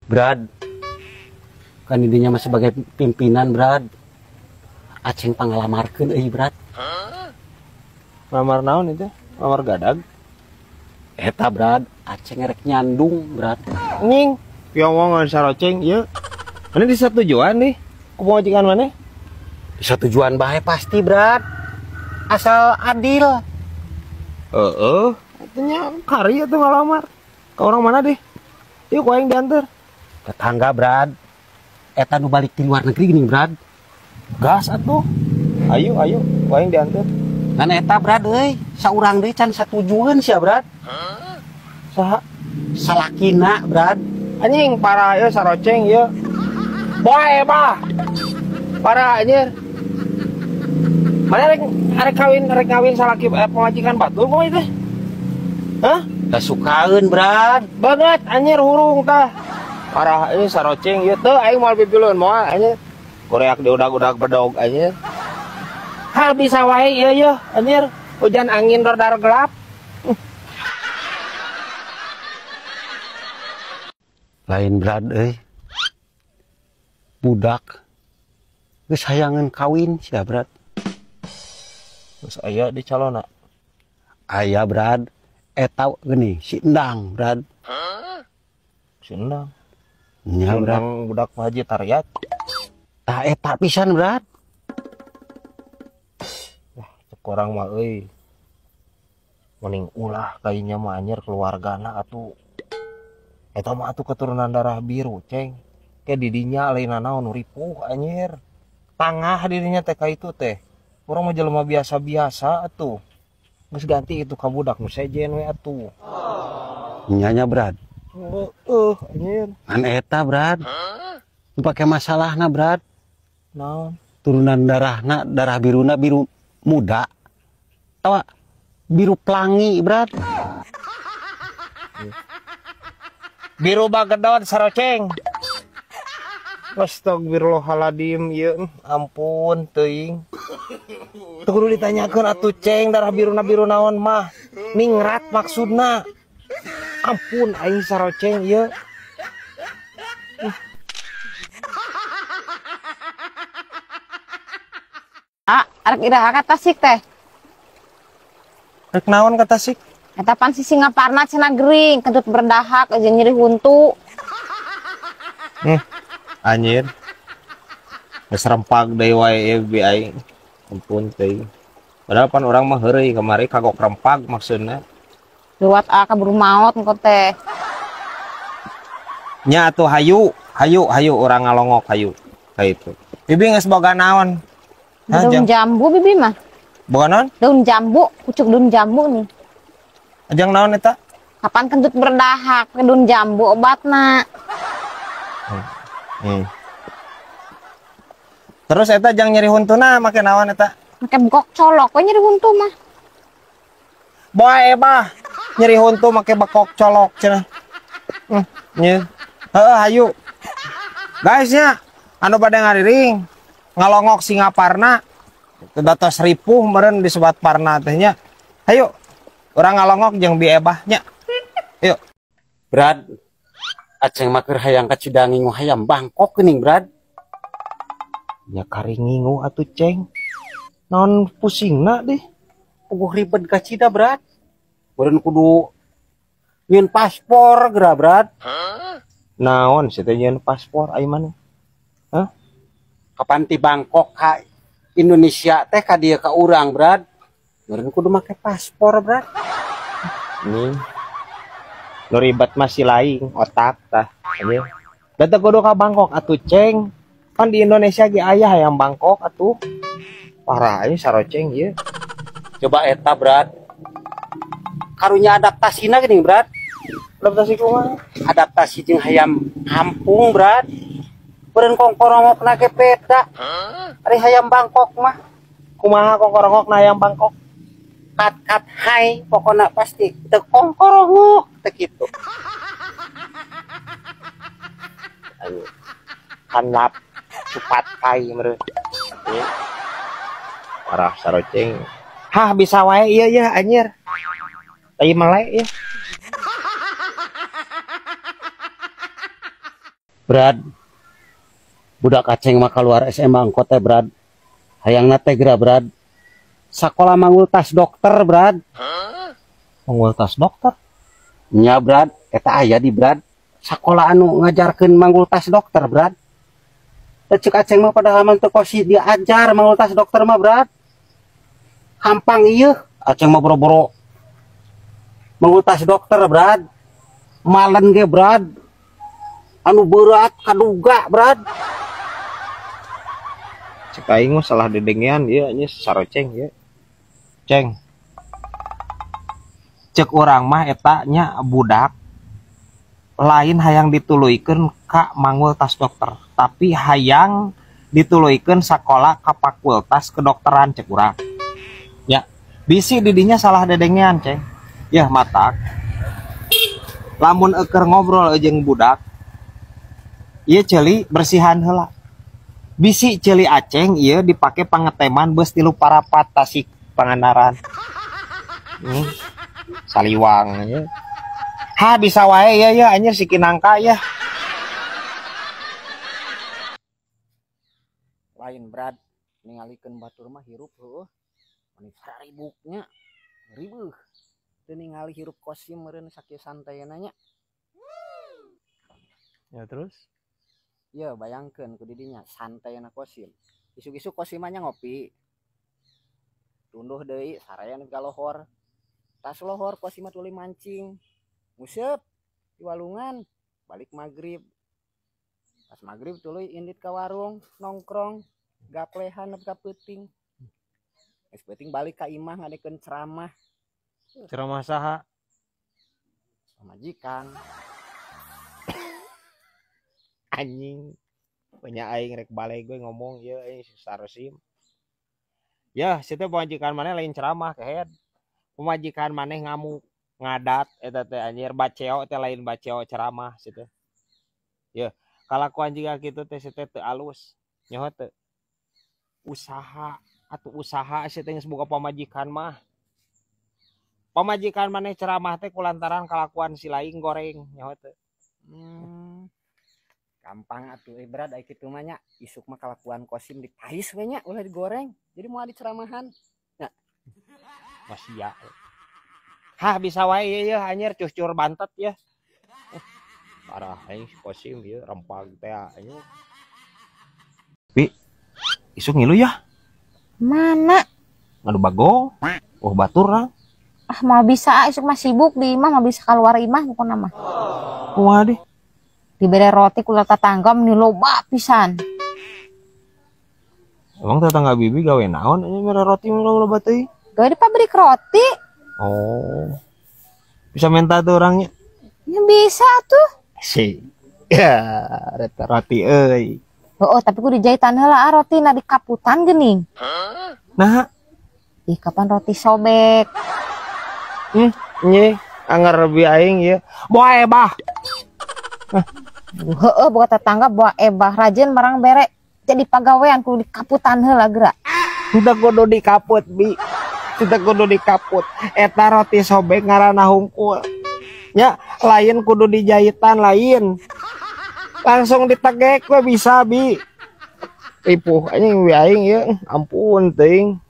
Brad, kan intinya mah sebagai pimpinan, Brad. Acing pangalamarkeun euy, Brad. Lamar naon itu? Lamar gadag. Eta, Brad, Acing rek nyandung, Brad. Nying, piongong saroceng ieu. Mana di tujuan nih? Kumaha majikan mana? Bisa tujuan bae pasti, Brad. Asal adil. Artinya karya tuh ngalamar. Ke orang mana deh? Yuk, kau yang diantar. Tetangga, Brad. Eta nu balik di luar negeri gini, Brad. Gas atuh. Ayo, kau yang diantar. Kan eta, Brad, euy. Saurang deui can satujuan sia, Brad. Saha? Salakina, Brad. Anjing parah ya saroceng ya. Bae bah. Parah anjir. Mana rek kawin salaki pemajikan batur kok itu? Hah? Teu sukaeun, Brad. Banget anjir hurung tah. Parah ini saroceng ieu teu aing moal pipileun moal anjir. Koreak diudag-udag bedog anjir. Hal bisa wae ieu anjir. Hujan angin rodar gelap. Lain, Brad, euy. Budak geus hayangeun kawin sia, Brad. Terus aya di calona. Aya, Brad. Eta gini, si Endang, Brad. Si Endang. Nya, Brad. Endang budak Haji Taryat. Tah eta pisan, Brad. Wah, cek urang mah euy. Mending ulah kayaknya mah anjir keluargana atuh. Eta mah atuh keturunan darah biru, ceng. Kayak didinya lainna naon ripuh anjir. Tangah dirinya teh ka itu teh. Urang mah jelema biasa-biasa atuh. Geus ganti itu ka budak nu sejen we atuh. Nya, Brad. Anjir. An eta, Brad. Nu pake masalahna, Brad. Naon? Turunan darahna, darah biruna biru muda. Tawa biru pelangi, Brad. Biru bagedot saroceng. Astagfirullahaladzim, ya ampun, teuing. Teu kudu ditanyakeun atuh ceng, darah biru naon mah. Ningrat maksudna. Ampun aing saroceng ieu. Arek iraha ka Tasik teh. Rek naon kata sik? Eta pan si Singaparna cenah gering, kedut berdahak aja nyeri huntu. Anjir. Geus rempag deui wae bi aing. Ampun teuing. Padahal pan urang mah heureuy kamari kagok rempag maksudna. Lewat kaburu maot engko teh. Nya atuh hayu urang ngalongok hayu. Kayak itu. Bibi geus boga naon? Daun jambu bibi mah. Boga naon? Daun jambu, pucuk daun jambu nih. Ajang naon eta? Kapan kentut berdahak, ke daun jambu obatna. Terus eta jang nyeri huntuna make naon eta? Make bekok colok we nyeri huntu mah. Bae bah. Nyeri huntu make bekok colok cenah. Nya. Heeh hayu. Guys nya anu pada ngariring ngalongok Singaparna. Datos ripuh meureun disebat parna teh nya. Hayu. Urang ngalongok jeung biebahnya. Yuk. Brad, Aceng mah keur hayang ka Cidahu hayam Bangkok geuning, Brad. Ya kari ngingu atuh ceng. Naon pusingna deh. Puguh ribet ka Cida, Brad. Meureun kudu nyieun paspor geura, Brad. Naon sih teh nyieun paspor ai mana? Hah? Kapan ti Bangkok ka Indonesia teh ka dieu ka urang, Brad. Meureun kudu make paspor, Brad. Nih. Nu ribet masih lain otak tah. Anjir. Da teu kudu ka Bangkok atuh ceng. Kan di Indonesia ge aya hayam Bangkok atuh. Parah ini saroceng ieu. Coba eta, Brad. Karunya adaptasina geuning, Brad. Adaptasi kumaha? Adaptasi jeung hayam kampung, Brad. Meureun kongkorongokna ge beda. Ari hayam Bangkok mah Kumaha kongkorongokna hayam Bangkok? kat hai pokoknya pasti teu kongkorongok teh kitu. Hanlap cepat kai meureun. Parah saroceng. Hah bisa wae ieu ya anjir. Tai melek ya. Brad, budak Aceng mah keluar SMA angkot teh Brad. Hayangna teh geura Brad. Sakola manggul tas dokter Brad. Manggul tas dokter. Nya Brad, eta aya di Brad. Sakola anu ngajarkeun manggul tas dokter Brad. Teh ceuk Aceng mah pada haman teu kosi diajar manggul tas dokter mah Brad. Hampang ieu, Aceng mah boro-boro manggul tas dokter Brad. Malen ge Brad. Anu berat kaduga Brad. Cek aing mah salah dedengean ieu nya saroceng ya. Ceng. Cek orang mah eta nya budak lain hayang dituluykeun ka manggul tas dokter, tapi hayang dituluykeun sakola ka fakultas kedokteran cek urang. Ya, bisi didinya salah dedengean, Ceng. Yah matak. Lamun euker ngobrol jeung budak, ieu ceuli bersihan heula. Bisi ceuli Aceng ieu dipake pangeteman beus 3 parapat Tasik Pangandaran. Saliwang ya. Ha bisa wae ya anjir si kinangka ya. Lain Brad, ningalikeun batur mah hirup heueuh. Mani saribuknya ribuh. Teu ningali hirup kosim meureun sakieu santayna nya. Ya terus? Ieu bayangkeun ku didinya santayna kosim. Isuk-isuk kosimannya ngopi. Tunduh deui saraya nu galohor. Tas lohor kosim tuluy mancing. Museup di walungan balik magrib. Pas magrib tuluy indit ka warung nongkrong gaplehan nepi ka peuting. Geus peuting balik ka imah ngadekeun ceramah. Ceramah saha? Majikan. Anjing. Banyak aing rek balai gue ngomong ieu saresim. Ya, situ pemajikan maneh lain ceramah kehead. Pemajikan maneh ngamuk ngadat eta teh anjir baceo teh lain baceo ceramah situ. Ya, kalakuan jiga kitu teh situ teu alus. Nyaho teu. Usaha atuh usaha situ geus boga pamajikan mah. Pamajikan maneh ceramah teh kulantaran kalakuan si laing goreng nyaho teu. Gampang atuh Brad aya kitu mah nya. Isuk mah kalakuan kosim dipais we nya ulah digoreng. Jadi moal diceramahan. Nya. Masih ya. Hah bisa wae ya anjir cucur bantet ya. Parah aing kosim ieu rempag teh anjir. Bi, isuk ngilu ya. Mana? Ngadu bagong. Oh batur lah. Ah mau bisa isuk mah sibuk di imah mau bisa keluar imah pokona mah. Wah deh. Dibere roti kula tetangga meni loba pisan. Emang tetangga bibi gawe naon ini mere roti loba teuing? Gawe di pabrik roti. Oh. Bisa minta tuh orangnya. Ya bisa tuh. Si. Ya, reta roti euy. Oh, tapi ku dijahitan heula roti na di kaputan geuning. Nah, Ih, kapan roti sobek? Nye, anger bi aing ieu. Boe bah. Heeh, boga tetangga bawa ebah rajin barang bere. Jadi pagawean ku di kaputan heula geura. Sudah kudu dikaput bi. Sudah kudu dikaput. Eta roti sobek ngaranna hungkul. Ya, lain kudu dijahitan lain. Langsung ditegek we bisa bi. Ripuh anjing wi aing ieu. Ampun teuing.